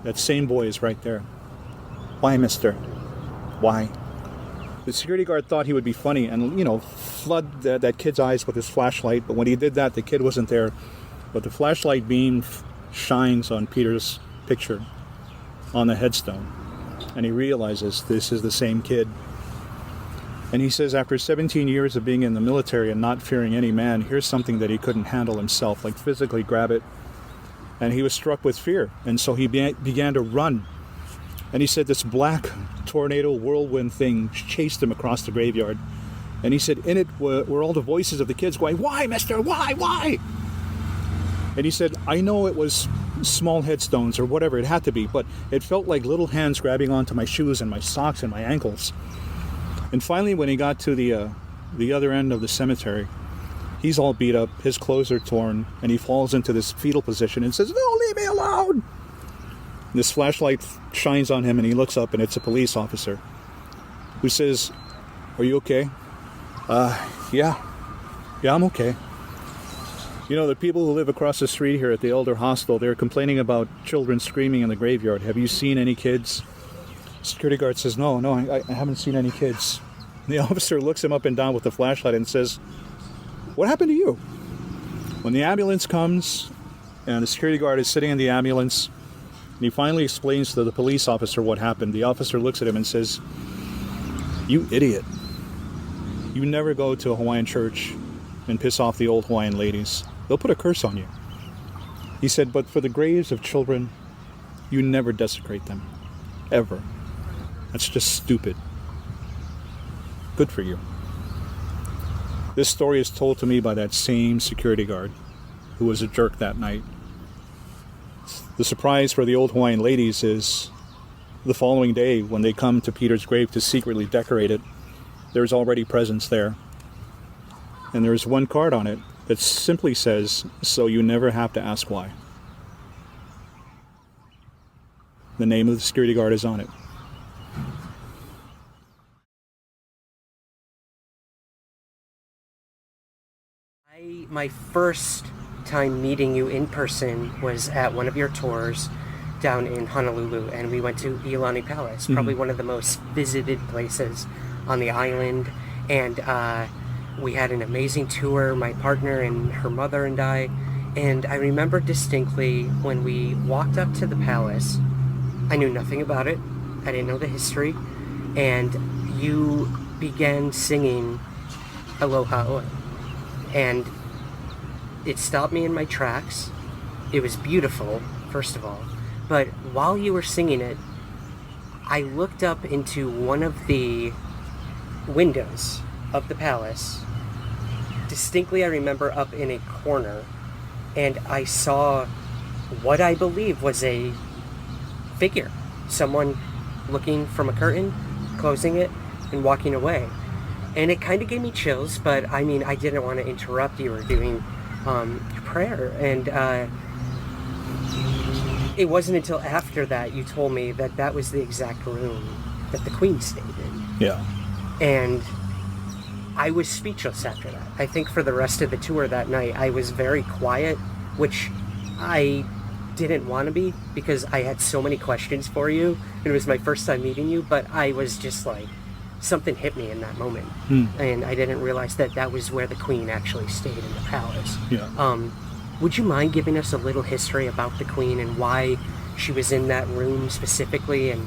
that same boy is right there. Why, mister? Why? The security guard thought he would be funny and, flood that kid's eyes with his flashlight. But when he did that, the kid wasn't there. But the flashlight beam shines on Peter's picture on the headstone. And he realizes this is the same kid. And he says after 17 years of being in the military and not fearing any man, here's something that he couldn't handle himself, like physically grab it. And he was struck with fear. And so he began to run. And he said this black tornado whirlwind thing chased him across the graveyard. And he said in it were all the voices of the kids going, "Why, mister? Why?" And he said, I know it was small headstones or whatever it had to be, but it felt like little hands grabbing onto my shoes and my socks and my ankles. And finally, when he got to the other end of the cemetery, he's all beat up, his clothes are torn, and he falls into this fetal position and says, "No, leave me alone!" And this flashlight shines on him, and he looks up, and it's a police officer who says, "Are you okay?" Yeah, I'm okay. You know, the people who live across the street here at the Elder Hostel, they're complaining about children screaming in the graveyard. Have you seen any kids? Security guard says, No, I haven't seen any kids. The officer looks him up and down with the flashlight and says, "What happened to you?" When the ambulance comes, and the security guard is sitting in the ambulance, and he finally explains to the police officer what happened, the officer looks at him and says, "You idiot. You never go to a Hawaiian church and piss off the old Hawaiian ladies. They'll put a curse on you." He said, "But for the graves of children, you never desecrate them. Ever. That's just stupid. Good for you." This story is told to me by that same security guard who was a jerk that night. The surprise for the old Hawaiian ladies is the following day when they come to Peter's grave to secretly decorate it, there's already presents there. And there's one card on it that simply says, "So you never have to ask why." The name of the security guard is on it. My first time meeting you in person was at one of your tours down in Honolulu, and we went to Iolani Palace, probably one of the most visited places on the island, and we had an amazing tour, my partner and her mother and I, and I remember distinctly when we walked up to the palace, I knew nothing about it, I didn't know the history, and you began singing Aloha Oe, and it stopped me in my tracks. It was beautiful, first of all, but while you were singing it, I looked up into one of the windows of the palace. Distinctly, I remember up in a corner, and I saw what I believe was a figure. Someone looking from a curtain, closing it, and walking away. And it kind of gave me chills, but I mean, I didn't want to interrupt you or doing prayer. And it wasn't until after that you told me that that was the exact room that the Queen stayed in. Yeah. And I was speechless after that. I think for the rest of the tour that night, I was very quiet, which I didn't want to be because I had so many questions for you. It was my first time meeting you, but I was just like, something hit me in that moment. And I didn't realize that that was where the Queen actually stayed, in the palace. Yeah. Would you mind giving us a little history about the Queen and why she was in that room specifically? And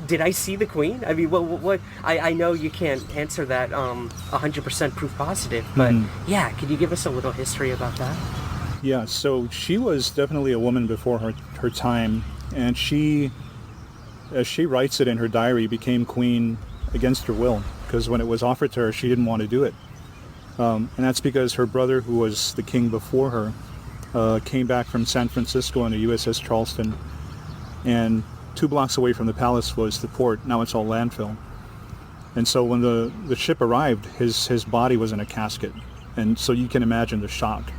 did I see the Queen? I mean, what? I know you can't answer that 100% proof positive, but yeah, could you give us a little history about that? Yeah, so she was definitely a woman before her time, and she, as she writes it in her diary, became queen against her will, because when it was offered to her, she didn't want to do it. And that's because her brother, who was the king before her, came back from San Francisco on the USS Charleston, and 2 blocks away from the palace was the port. Now it's all landfill. And so when the ship arrived, his body was in a casket, and so you can imagine the shock.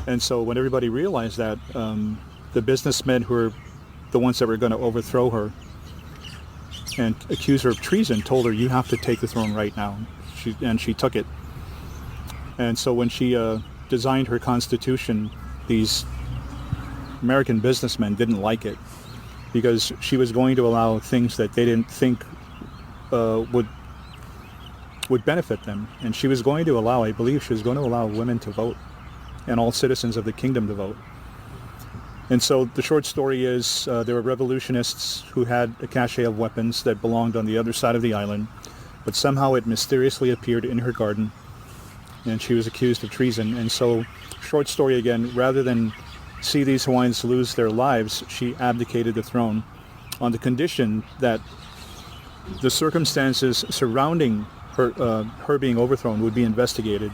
And so when everybody realized that, the businessmen who were the ones that were going to overthrow her and accuse her of treason told her, "You have to take the throne right now." She took it. And so when she designed her constitution, these American businessmen didn't like it because she was going to allow things that they didn't think would benefit them. And she was going to allow, I believe she was going to allow women to vote and all citizens of the kingdom to vote. And so the short story is there were revolutionists who had a cache of weapons that belonged on the other side of the island, but somehow it mysteriously appeared in her garden, and she was accused of treason. And so, short story again, rather than see these Hawaiians lose their lives, she abdicated the throne on the condition that the circumstances surrounding her being overthrown would be investigated,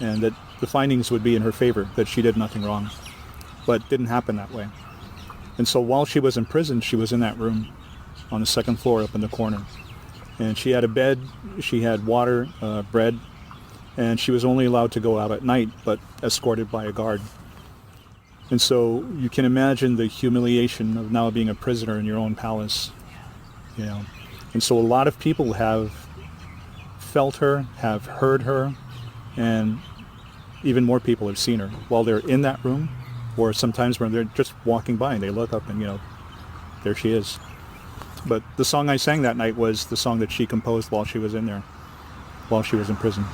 and that the findings would be in her favor, that she did nothing wrong. But it didn't happen that way. And so while she was in prison, she was in that room on the second floor up in the corner. And she had a bed, she had water, bread, and she was only allowed to go out at night, but escorted by a guard. And so you can imagine the humiliation of now being a prisoner in your own palace, you know. And so a lot of people have felt her, have heard her, and even more people have seen her while they're in that room, or sometimes when they're just walking by and they look up and, you know, there she is. But the song I sang that night was the song that she composed while she was in there, while she was in prison.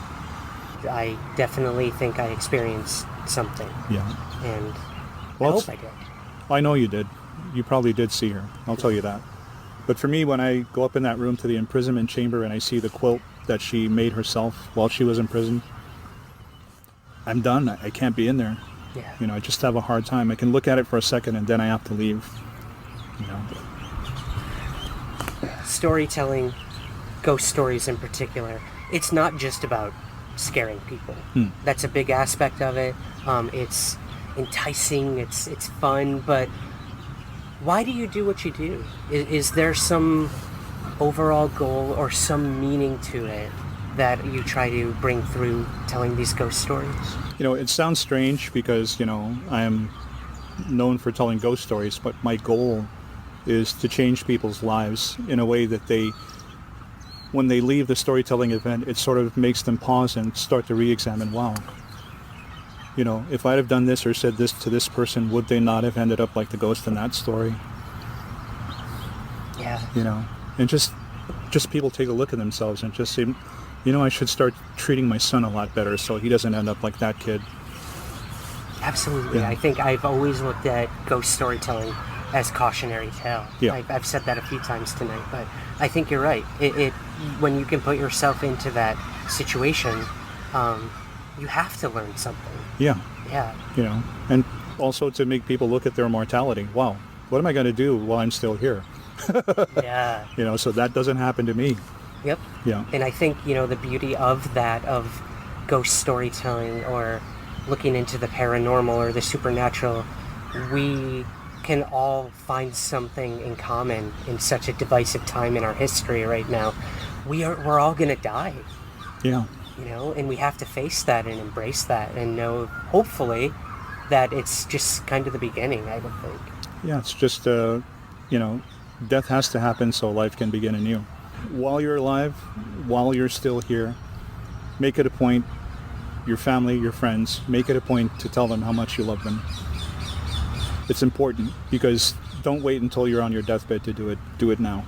I definitely think I experienced something. Yeah. And Well, I hope I did. I know you did. You probably did see her. I'll tell you that. But for me, when I go up in that room to the imprisonment chamber and I see the quilt that she made herself while she was in prison, I'm done. I can't be in there. Yeah. You know, I just have a hard time. I can look at it for a second and then I have to leave. You know. Storytelling, ghost stories in particular, it's not just about scaring people. That's a big aspect of it. It's enticing, it's fun, but why do you do what you do? Is there some overall goal or some meaning to it that you try to bring through telling these ghost stories? You know, it sounds strange because, you know, I am known for telling ghost stories, but my goal is to change people's lives in a way that they, when they leave the storytelling event, it sort of makes them pause and start to re-examine, wow, you know, if I'd have done this or said this to this person, would they not have ended up like the ghost in that story? Yeah. You know, and just people take a look at themselves and just say, you know, I should start treating my son a lot better so he doesn't end up like that kid. Absolutely. Yeah. I think I've always looked at ghost storytelling as cautionary tale. Yeah. I've said that a few times tonight, but I think you're right. It when you can put yourself into that situation, you have to learn something. Yeah. Yeah. You know, and also to make people look at their mortality. Wow, what am I going to do while I'm still here? Yeah. You know, so that doesn't happen to me. Yep. Yeah. And I think, you know, the beauty of that, of ghost storytelling or looking into the paranormal or the supernatural, we can all find something in common in such a divisive time in our history right now. We're all going to die. Yeah. You know, and we have to face that and embrace that and know, hopefully, that it's just kind of the beginning, I would think. Yeah, it's just, you know, death has to happen so life can begin anew. While you're alive, while you're still here, make it a point, your family, your friends, make it a point to tell them how much you love them. It's important, because don't wait until you're on your deathbed to do it. Do it now.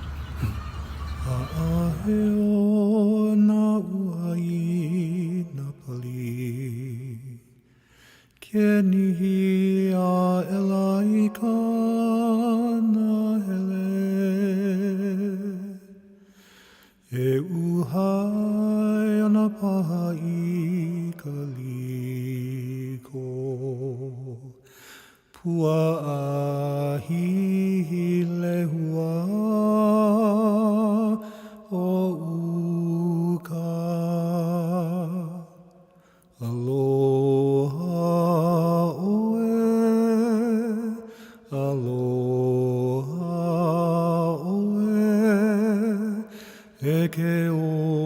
E uhai ana paha I kaliko Pua ahi lehua o uka Aloha oe, aloha oe, e ke o